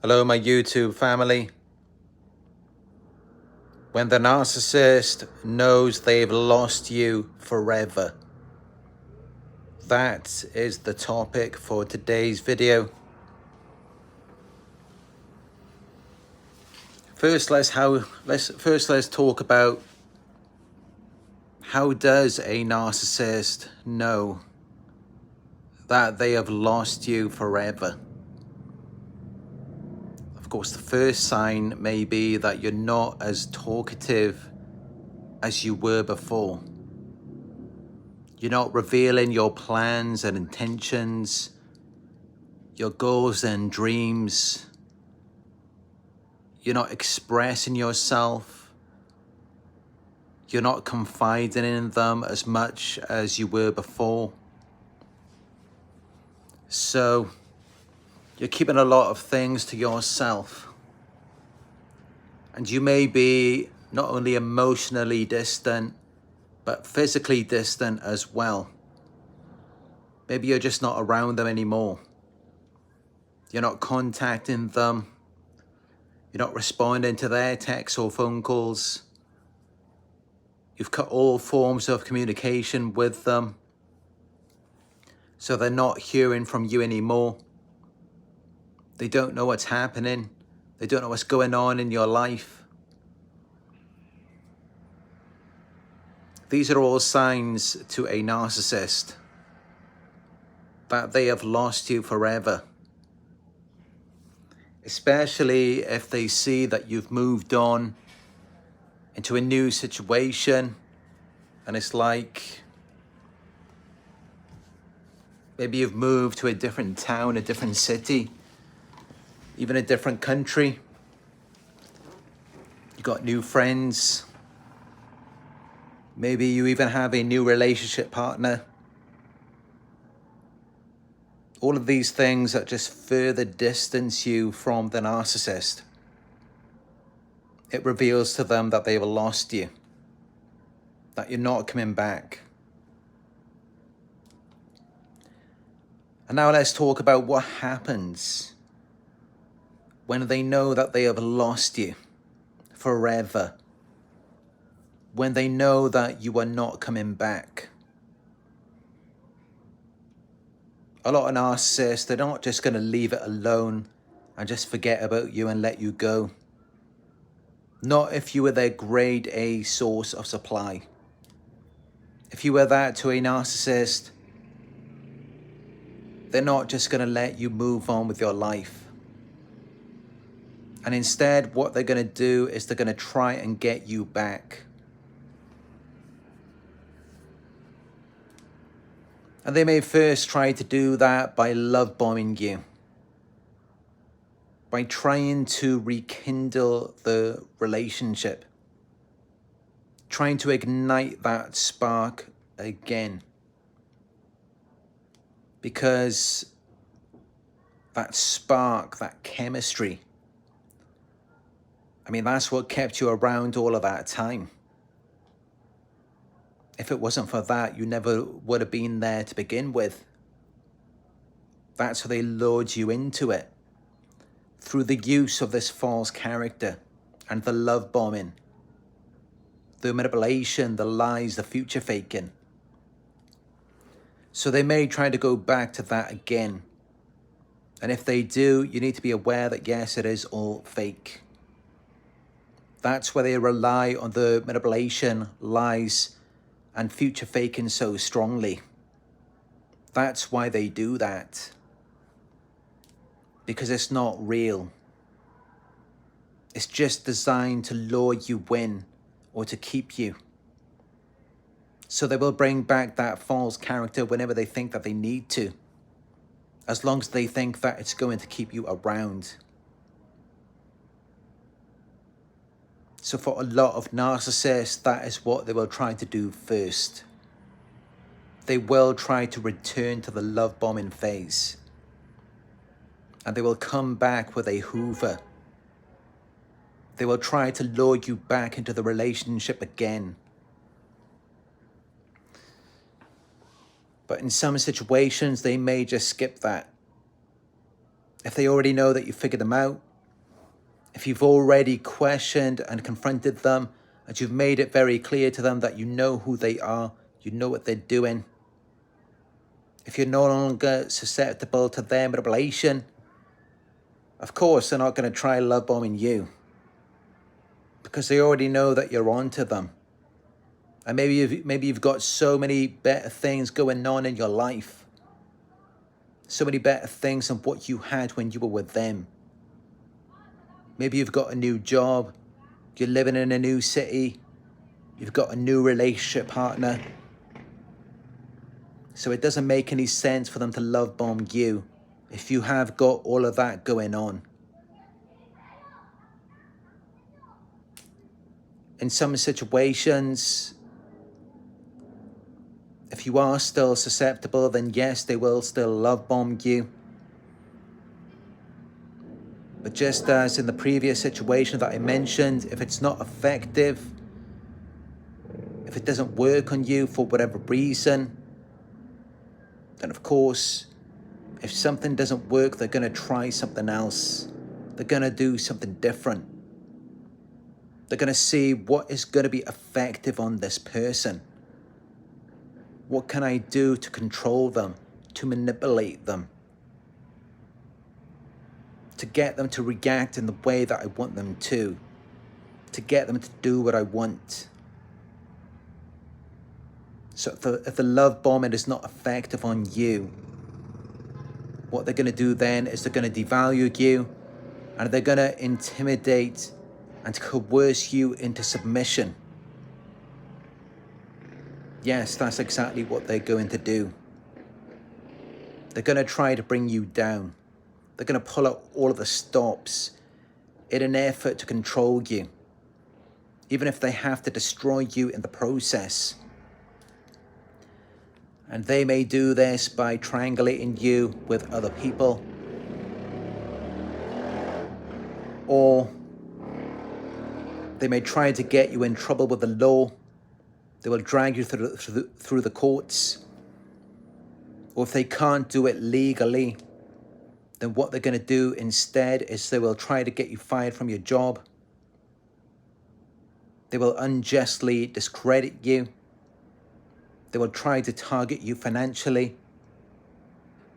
Hello, my YouTube family. When the narcissist knows they've lost you forever. That is the topic for today's video. First, let's talk about how does a narcissist know that they have lost you forever? Of course, the first sign may be that you're not as talkative as you were before. You're not revealing your plans and intentions, your goals and dreams. You're not expressing yourself. You're not confiding in them as much as you were before. So you're keeping a lot of things to yourself. And you may be not only emotionally distant, but physically distant as well. Maybe you're just not around them anymore. You're not contacting them. You're not responding to their texts or phone calls. You've cut all forms of communication with them. So they're not hearing from you anymore. They don't know what's happening. They don't know what's going on in your life. These are all signs to a narcissist that they have lost you forever. Especially if they see that you've moved on into a new situation, and it's like maybe you've moved to a different town, a different city, even a different country. You got new friends. Maybe you even have a new relationship partner. All of these things that just further distance you from the narcissist. It reveals to them that they've lost you, that you're not coming back. And now let's talk about what happens when they know that they have lost you forever. When they know that you are not coming back. A lot of narcissists, they're not just going to leave it alone and just forget about you and let you go. Not if you were their grade A source of supply. If you were that to a narcissist, they're not just going to let you move on with your life. And instead, what they're going to do is they're going to try and get you back. And they may first try to do that by love bombing you. By trying to rekindle the relationship. Trying to ignite that spark again. Because that spark, that chemistry, I mean, that's what kept you around all of that time. If it wasn't for that, you never would have been there to begin with. That's how they lured you into it. Through the use of this false character and the love bombing, the manipulation, the lies, the future faking. So they may try to go back to that again. And if they do, you need to be aware that yes, it is all fake. That's where they rely on the manipulation, lies, and future faking so strongly. That's why they do that. Because it's not real. It's just designed to lure you in or to keep you. So they will bring back that false character whenever they think that they need to. As long as they think that it's going to keep you around. So for a lot of narcissists, that is what they will try to do first. They will try to return to the love bombing phase. And they will come back with a Hoover. They will try to lure you back into the relationship again. But in some situations, they may just skip that. If they already know that you figured them out, if you've already questioned and confronted them, and you've made it very clear to them that you know who they are, you know what they're doing, if you're no longer susceptible to their manipulation, of course they're not going to try love bombing you, because they already know that you're onto them. And maybe you've got so many better things going on in your life, so many better things than what you had when you were with them. Maybe you've got a new job, you're living in a new city, you've got a new relationship partner. So it doesn't make any sense for them to love bomb you if you have got all of that going on. In some situations, if you are still susceptible, then yes, they will still love bomb you. But just as in the previous situation that I mentioned, if it's not effective, if it doesn't work on you for whatever reason, then of course, if something doesn't work, they're going to try something else. They're going to do something different. They're going to see what is going to be effective on this person. What can I do to control them, to manipulate them, to get them to react in the way that I want them to get them to do what I want. So if the love bombing is not effective on you, what they're going to do then is they're going to devalue you, and they're going to intimidate and coerce you into submission. Yes, that's exactly what they're going to do. They're going to try to bring you down. They're going to pull out all of the stops in an effort to control you, even if they have to destroy you in the process. And they may do this by triangulating you with other people, or they may try to get you in trouble with the law. They will drag you through the courts. Or if they can't do it legally, then what they're going to do instead is they will try to get you fired from your job. They will unjustly discredit you. They will try to target you financially.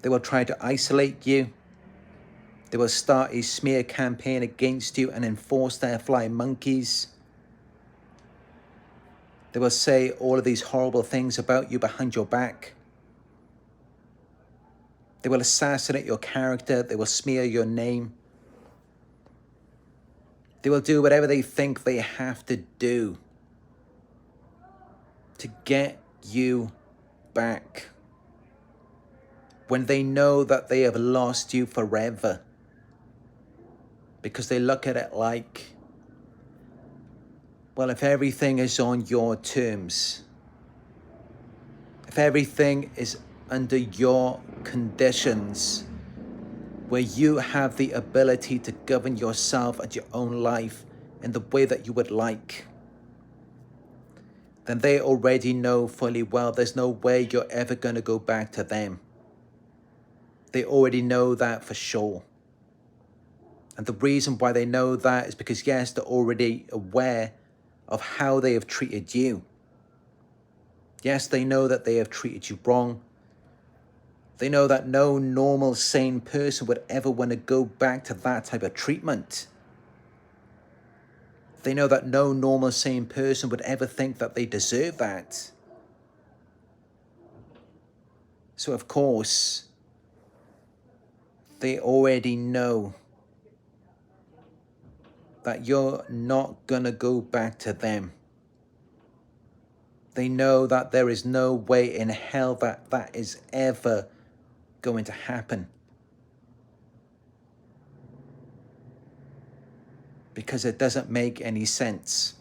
They will try to isolate you. They will start a smear campaign against you and enforce their flying monkeys. They will say all of these horrible things about you behind your back. They will assassinate your character. They will smear your name. They will do whatever they think they have to do to get you back, when they know that they have lost you forever, because they look at it like, well, if everything is on your terms, if everything is under your conditions, where you have the ability to govern yourself and your own life in the way that you would like, then they already know fully well there's no way you're ever going to go back to them. They already know that for sure. And the reason why they know that is because, yes, they're already aware of how they have treated you. Yes, they know that they have treated you wrong. They know that no normal, sane person would ever want to go back to that type of treatment. They know that no normal, sane person would ever think that they deserve that. So, of course, they already know that you're not gonna go back to them. They know that there is no way in hell that that is ever going to happen, because it doesn't make any sense.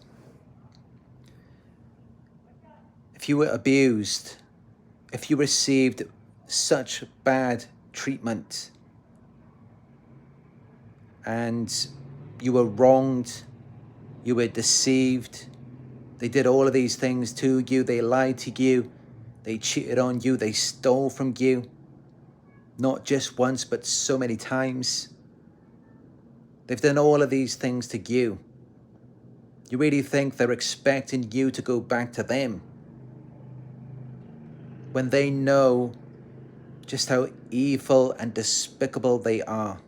If you were abused, if you received such bad treatment, and you were wronged, you were deceived, they did all of these things to you, they lied to you, they cheated on you, they stole from you, not just once, but so many times. They've done all of these things to you. You really think they're expecting you to go back to them when they know just how evil and despicable they are?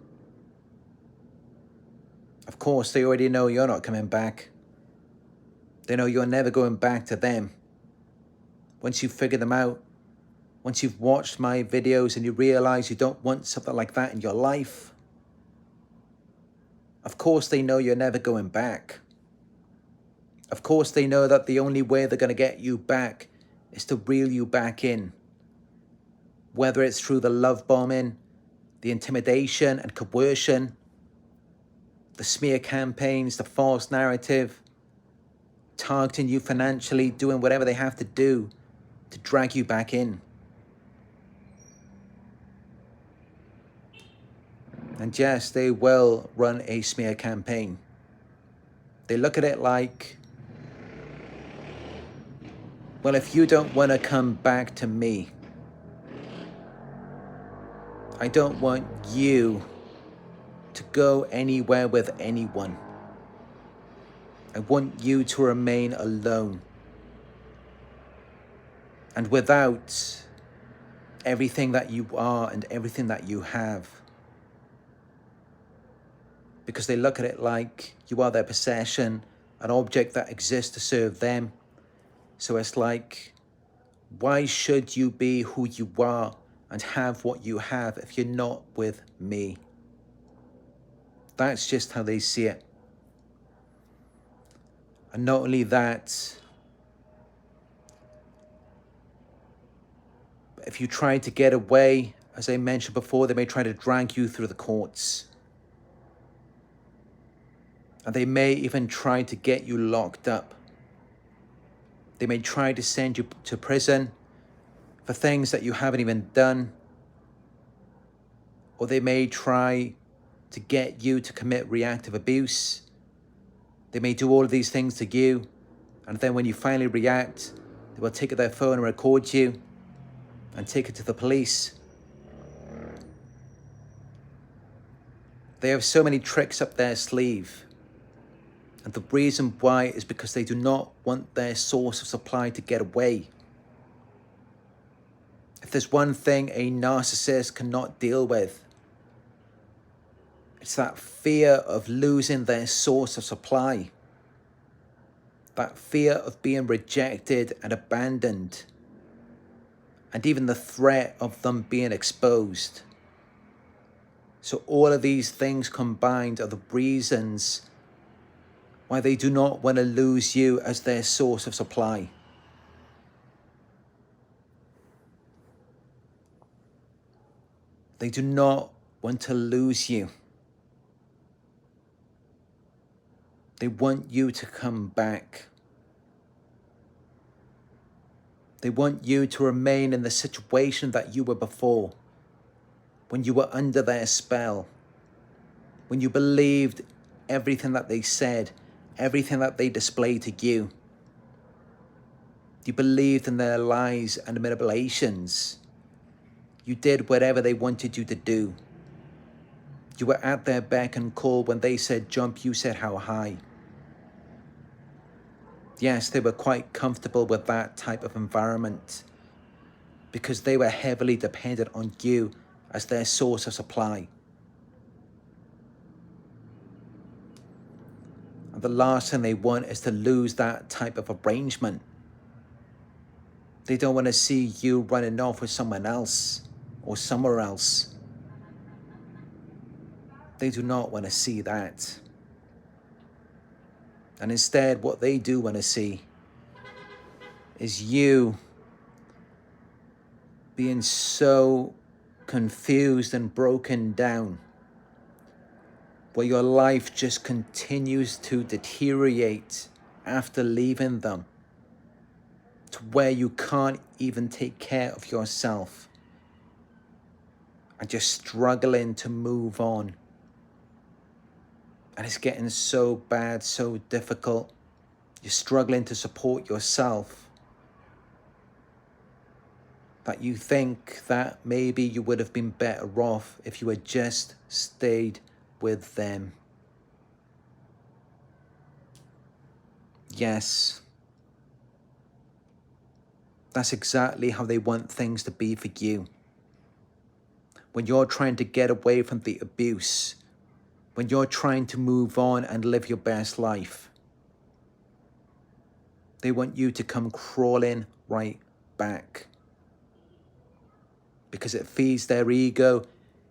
Of course, they already know you're not coming back. They know you're never going back to them. Once you figure them out, once you've watched my videos and you realize you don't want something like that in your life, of course they know you're never going back. Of course they know that the only way they're going to get you back is to reel you back in. Whether it's through the love bombing, the intimidation and coercion, the smear campaigns, the false narrative, targeting you financially, doing whatever they have to do to drag you back in. And yes, they will run a smear campaign. They look at it like, well, if you don't want to come back to me, I don't want you to go anywhere with anyone. I want you to remain alone. And without everything that you are and everything that you have. Because they look at it like you are their possession, an object that exists to serve them. So it's like, why should you be who you are and have what you have if you're not with me? That's just how they see it. And not only that, if you try to get away, as I mentioned before, they may try to drag you through the courts. And they may even try to get you locked up. They may try to send you to prison for things that you haven't even done. Or they may try to get you to commit reactive abuse. They may do all of these things to you. And then when you finally react, they will take their phone and record you and take it to the police. They have so many tricks up their sleeve. And the reason why is because they do not want their source of supply to get away. If there's one thing a narcissist cannot deal with, it's that fear of losing their source of supply. That fear of being rejected and abandoned. And even the threat of them being exposed. So all of these things combined are the reasons why they do not want to lose you as their source of supply. They do not want to lose you. They want you to come back. They want you to remain in the situation that you were before, when you were under their spell, when you believed everything that they said, everything that they displayed to you. You believed in their lies and manipulations. You did whatever they wanted you to do. You were at their beck and call. When they said jump, you said how high. Yes, they were quite comfortable with that type of environment because they were heavily dependent on you as their source of supply. And the last thing they want is to lose that type of arrangement. They don't want to see you running off with someone else or somewhere else. They do not want to see that. And instead, what they do want to see is you being so confused and broken down, where your life just continues to deteriorate after leaving them, to where you can't even take care of yourself and just struggling to move on. And it's getting so bad, so difficult. You're struggling to support yourself, that you think that maybe you would have been better off if you had just stayed with them. Yes, that's exactly how they want things to be for you. When you're trying to get away from the abuse, when you're trying to move on and live your best life, they want you to come crawling right back. Because it feeds their ego.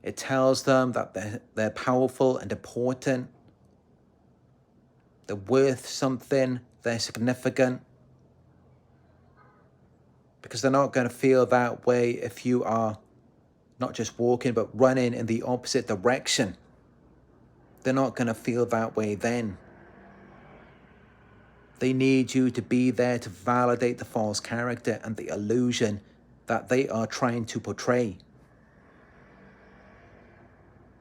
It tells them that they're powerful and important. They're worth something. They're significant. Because they're not going to feel that way if you are not just walking, but running in the opposite direction. They're not going to feel that way then. They need you to be there to validate the false character and the illusion that they are trying to portray.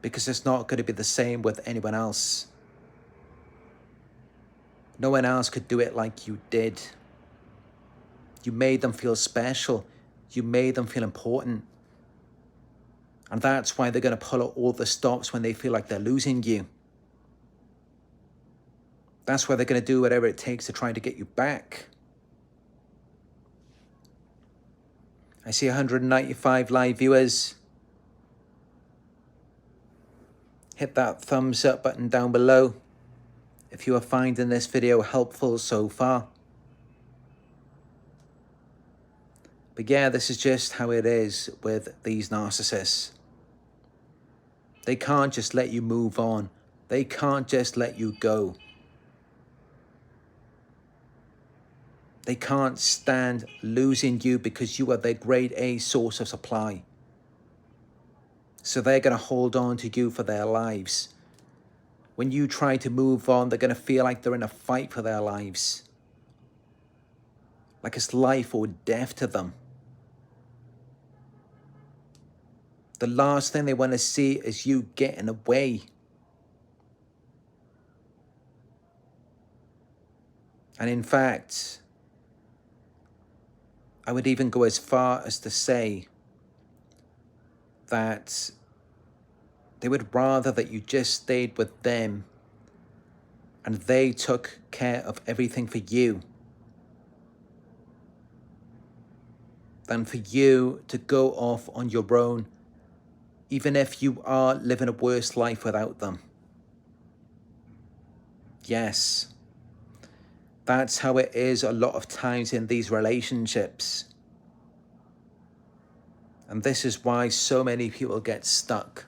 Because it's not going to be the same with anyone else. No one else could do it like you did. You made them feel special. You made them feel important. And that's why they're going to pull out all the stops when they feel like they're losing you. That's why they're going to do whatever it takes to try to get you back. I see 195 live viewers. Hit that thumbs up button down below if you are finding this video helpful so far. But yeah, this is just how it is with these narcissists. They can't just let you move on. They can't just let you go. They can't stand losing you because you are their grade A source of supply. So they're going to hold on to you for their lives. When you try to move on, they're going to feel like they're in a fight for their lives. Like it's life or death to them. The last thing they want to see is you getting away. And in fact, I would even go as far as to say that they would rather that you just stayed with them and they took care of everything for you than for you to go off on your own, even if you are living a worse life without them. Yes, that's how it is a lot of times in these relationships. And this is why so many people get stuck.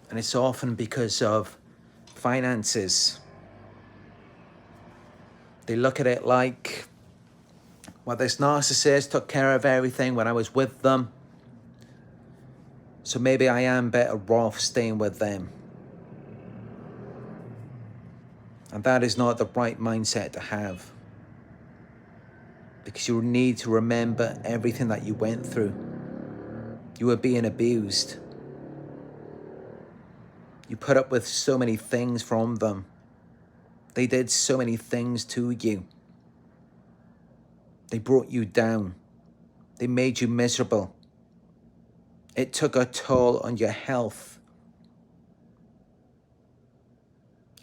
And it's often because of finances. They look at it like, well, this narcissist took care of everything when I was with them, so maybe I am better off staying with them. And that is not the right mindset to have. Because you need to remember everything that you went through. You were being abused. You put up with so many things from them. They did so many things to you. They brought you down. They made you miserable. It took a toll on your health.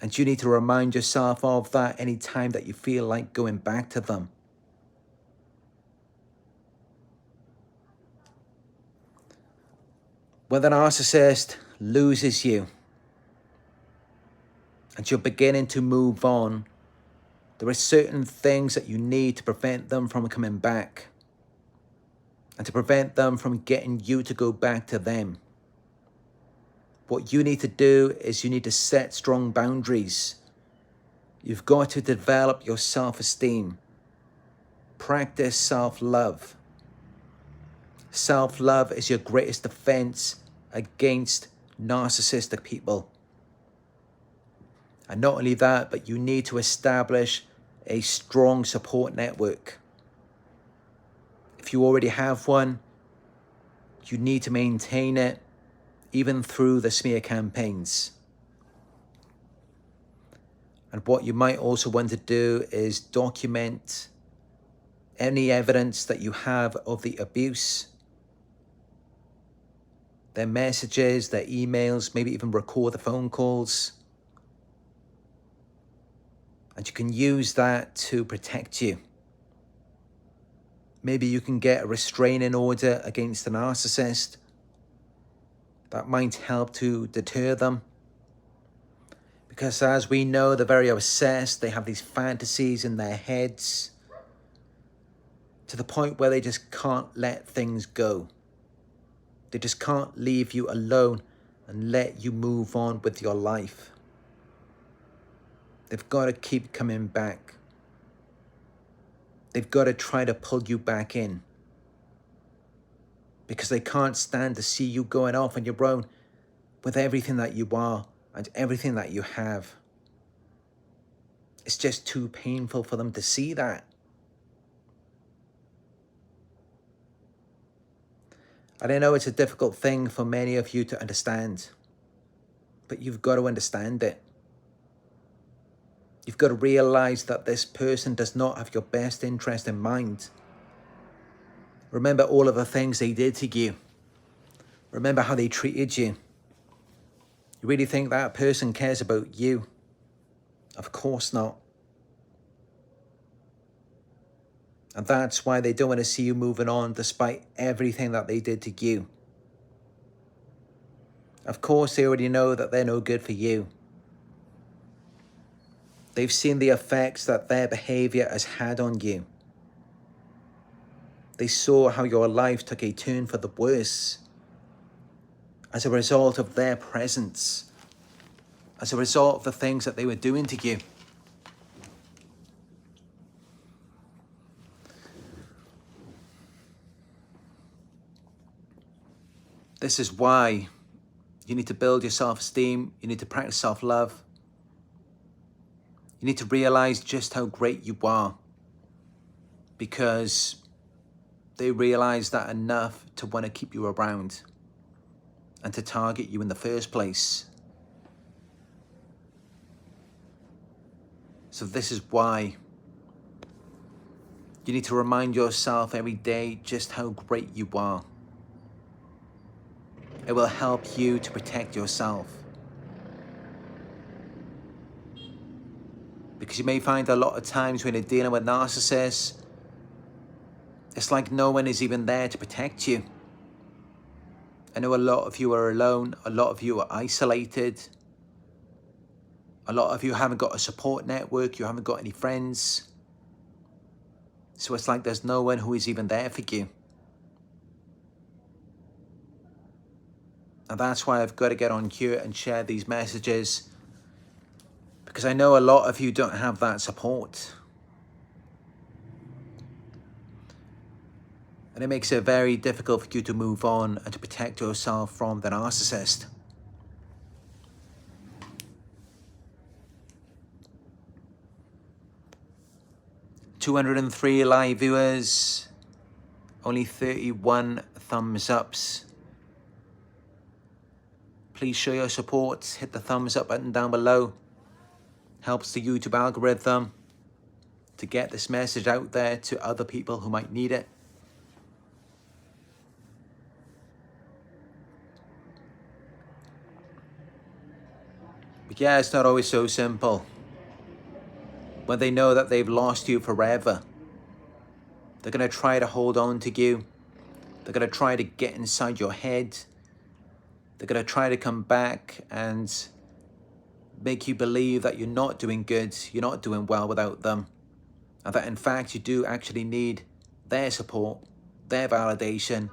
And you need to remind yourself of that anytime that you feel like going back to them. When the narcissist loses you and you're beginning to move on, there are certain things that you need to prevent them from coming back and to prevent them from getting you to go back to them. What you need to do is you need to set strong boundaries. You've got to develop your self-esteem. Practice self-love. Self-love is your greatest defense against narcissistic people. And not only that, but you need to establish a strong support network. If you already have one, you need to maintain it, even through the smear campaigns. And what you might also want to do is document any evidence that you have of the abuse, their messages, their emails, maybe even record the phone calls. And you can use that to protect you. Maybe you can get a restraining order against the narcissist. That might help to deter them. Because as we know, they're very obsessed. They have these fantasies in their heads to the point where they just can't let things go. They just can't leave you alone and let you move on with your life. They've got to keep coming back. They've got to try to pull you back in. Because they can't stand to see you going off on your own with everything that you are and everything that you have. It's just too painful for them to see that. And I know it's a difficult thing for many of you to understand, but you've got to understand it. You've got to realize that this person does not have your best interest in mind. Remember all of the things they did to you. Remember how they treated you. You really think that person cares about you? Of course not. And that's why they don't want to see you moving on despite everything that they did to you. Of course, they already know that they're no good for you. They've seen the effects that their behavior has had on you. They saw how your life took a turn for the worse as a result of their presence, as a result of the things that they were doing to you. This is why you need to build your self-esteem. You need to practice self-love. You need to realize just how great you are, because they realize that enough to want to keep you around and to target you in the first place. So this is why you need to remind yourself every day just how great you are. It will help you to protect yourself. Because you may find a lot of times when you're dealing with narcissists, it's like no one is even there to protect you. I know a lot of you are alone, a lot of you are isolated, a lot of you haven't got a support network, you haven't got any friends. So it's like there's no one who is even there for you. And that's why I've got to get on here and share these messages, because I know a lot of you don't have that support. And it makes it very difficult for you to move on and to protect yourself from the narcissist. "203 live viewers, only 31 thumbs ups. Please show your support, hit the thumbs up button down below. Helps the YouTube algorithm to get this message out there to other people who might need it. But yeah, it's not always so simple. When they know that they've lost you forever, they're going to try to hold on to you. They're going to try to get inside your head. They're going to try to come back and make you believe that you're not doing good, you're not doing well without them, and that in fact you do actually need their support, their validation.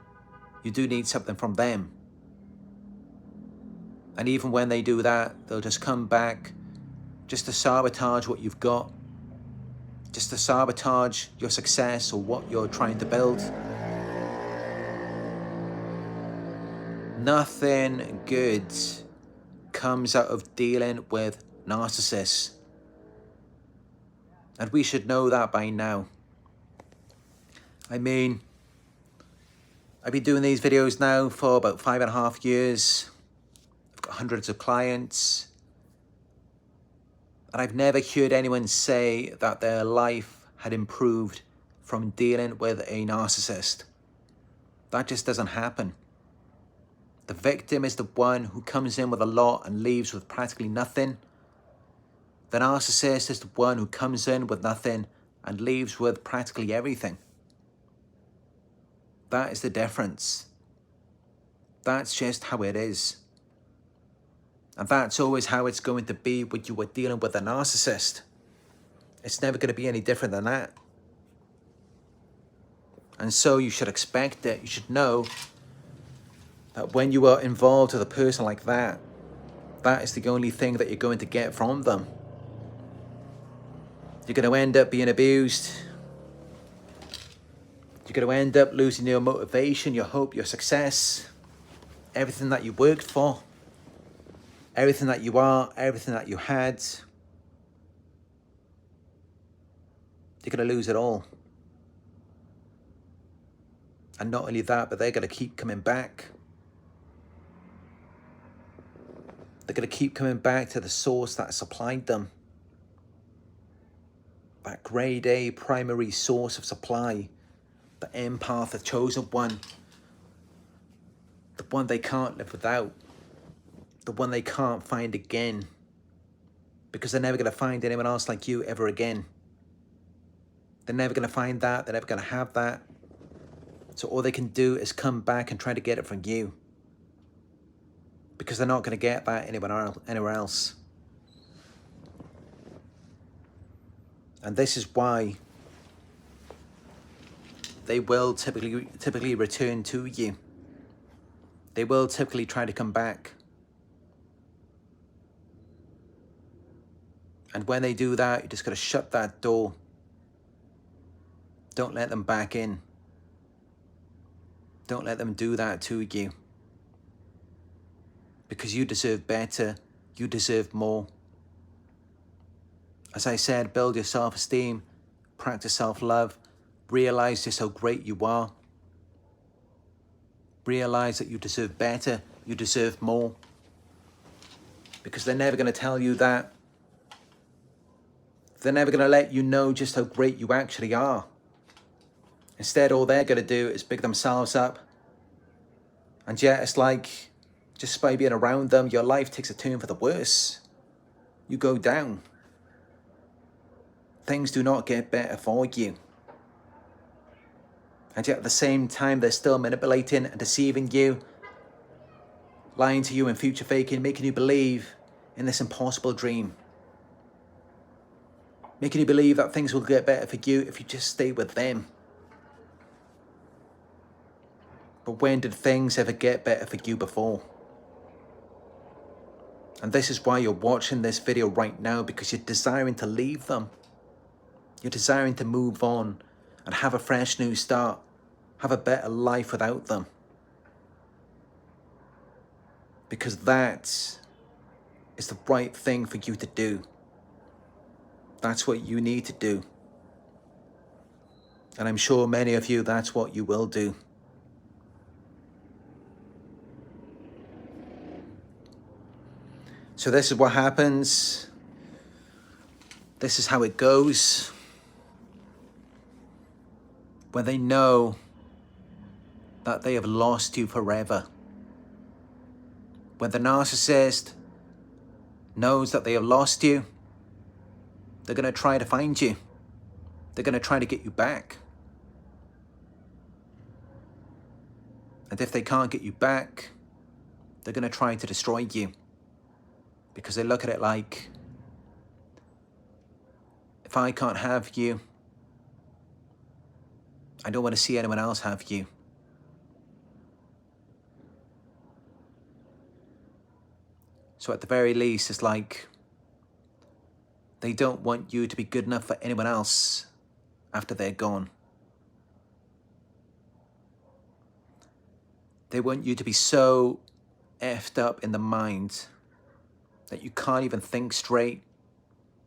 You do need something from them. And even when they do that, they'll just come back just to sabotage what you've got, just to sabotage your success or what you're trying to build. Nothing good comes out of dealing with narcissists. And we should know that by now. I mean, I've been doing these videos now for about 5.5 years. I've got hundreds of clients. And I've never heard anyone say that their life had improved from dealing with a narcissist. That just doesn't happen. The victim is the one who comes in with a lot and leaves with practically nothing. The narcissist is the one who comes in with nothing and leaves with practically everything. That is the difference. That's just how it is. And that's always how it's going to be when you are dealing with a narcissist. It's never going to be any different than that. And so you should expect it. You should know that when you are involved with a person like that, that is the only thing that you're going to get from them. You're going to end up being abused. You're going to end up losing your motivation, your hope, your success, everything that you worked for, everything that you are, everything that you had. You're going to lose it all. And not only that, but they're going to keep coming back. They're going to keep coming back to the source that supplied them. That grade A primary source of supply. The empath, the chosen one. The one they can't live without. The one they can't find again. Because they're never going to find anyone else like you ever again. They're never going to find that. They're never going to have that. So all they can do is come back and try to get it from you. Because they're not going to get that anywhere else. And this is why they will typically return to you. They will typically try to come back. And when they do that, you just got to shut that door. Don't let them back in. Don't let them do that to you. Because you deserve better. You deserve more. As I said, build your self-esteem. Practice self-love. Realize just how great you are. Realize that you deserve better. You deserve more. Because they're never going to tell you that. They're never going to let you know just how great you actually are. Instead, all they're going to do is pick themselves up. And yet, it's like, just by being around them, your life takes a turn for the worse. You go down. Things do not get better for you. And yet, at the same time, they're still manipulating and deceiving you, lying to you and future faking, making you believe in this impossible dream. Making you believe that things will get better for you if you just stay with them. But when did things ever get better for you before? And this is why you're watching this video right now, because you're desiring to leave them. You're desiring to move on and have a fresh new start. Have a better life without them. Because that is the right thing for you to do. That's what you need to do. And I'm sure many of you, that's what you will do. So this is what happens. This is how it goes. When they know that they have lost you forever. When the narcissist knows that they have lost you, they're going to try to find you. They're going to try to get you back. And if they can't get you back, they're going to try to destroy you. Because they look at it like, if I can't have you, I don't want to see anyone else have you. So at the very least, it's like they don't want you to be good enough for anyone else after they're gone. They want you to be so effed up in the mind that you can't even think straight.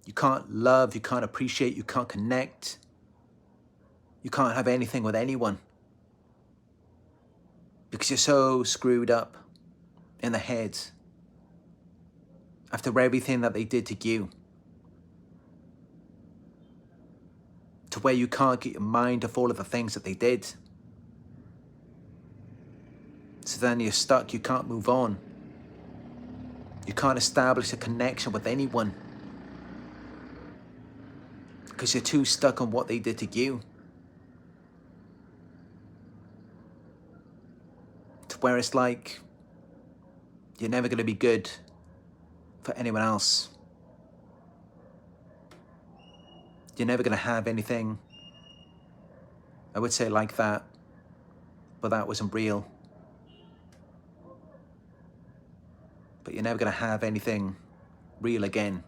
You can't love, you can't appreciate, you can't connect. You can't have anything with anyone. Because you're so screwed up in the head after everything that they did to you. To where you can't get your mind off all of the things that they did. So then you're stuck, you can't move on. You can't establish a connection with anyone. because you're too stuck on what they did to you. To where it's like you're never going to be good for anyone else. You're never going to have anything, I would say, like that, but that wasn't real. But you're never going to have anything real again.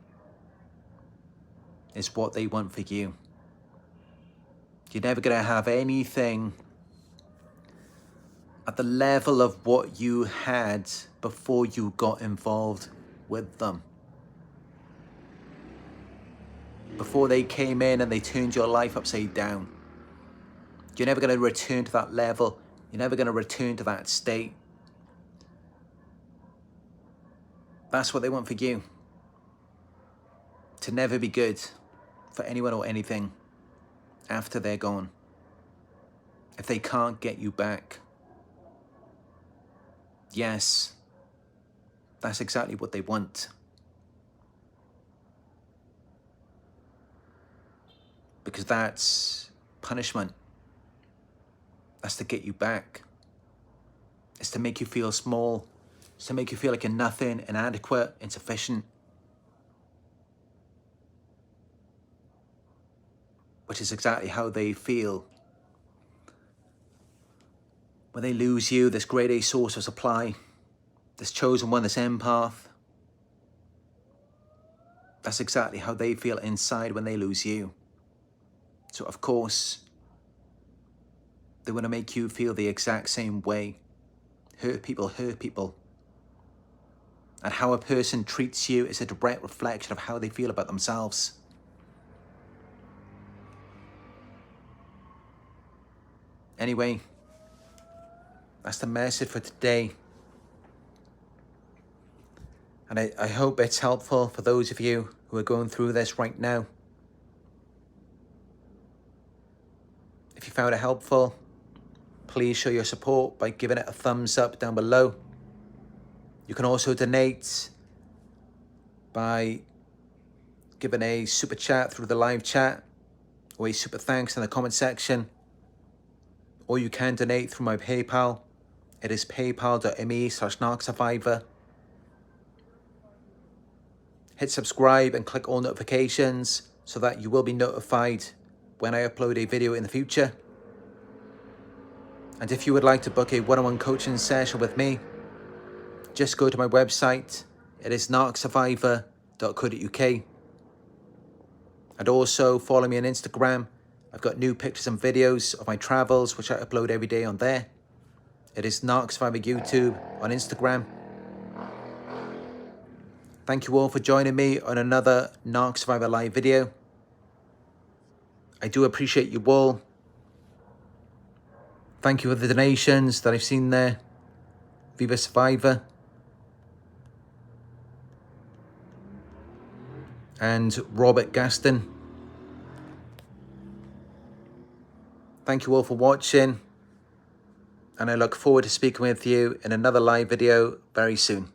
Is what they want for you. You're never going to have anything at the level of what you had before you got involved with them. Before they came in and they turned your life upside down. You're never going to return to that level. You're never going to return to that state. That's what they want for you. To never be good for anyone or anything after they're gone. If they can't get you back. Yes, that's exactly what they want. Because that's punishment. That's to get you back. It's to make you feel small. It's to make you feel like you're nothing, inadequate, insufficient. Which is exactly how they feel. When they lose you, this grade A source of supply, this chosen one, this empath, that's exactly how they feel inside when they lose you. So of course, they want to make you feel the exact same way. Hurt people hurt people. And how a person treats you is a direct reflection of how they feel about themselves. Anyway, that's the message for today. And I hope it's helpful for those of you who are going through this right now. If you found it helpful, please show your support by giving it a thumbs up down below. You can also donate by giving a super chat through the live chat or a super thanks in the comment section. Or you can donate through my PayPal. It is paypal.me/Narc Survivor. Hit subscribe and click all notifications so that you will be notified when I upload a video in the future. And if you would like to book a one-on-one coaching session with me, just go to my website. It is narcsurvivor.co.uk. And also follow me on Instagram. I've got new pictures and videos of my travels, which I upload every day on there. It is Narc Survivor YouTube on Instagram. Thank you all for joining me on another Narc Survivor live video. I do appreciate you all. Thank you for the donations that I've seen there. Viva Survivor. And Robert Gaston. Thank you all for watching. And I look forward to speaking with you in another live video very soon.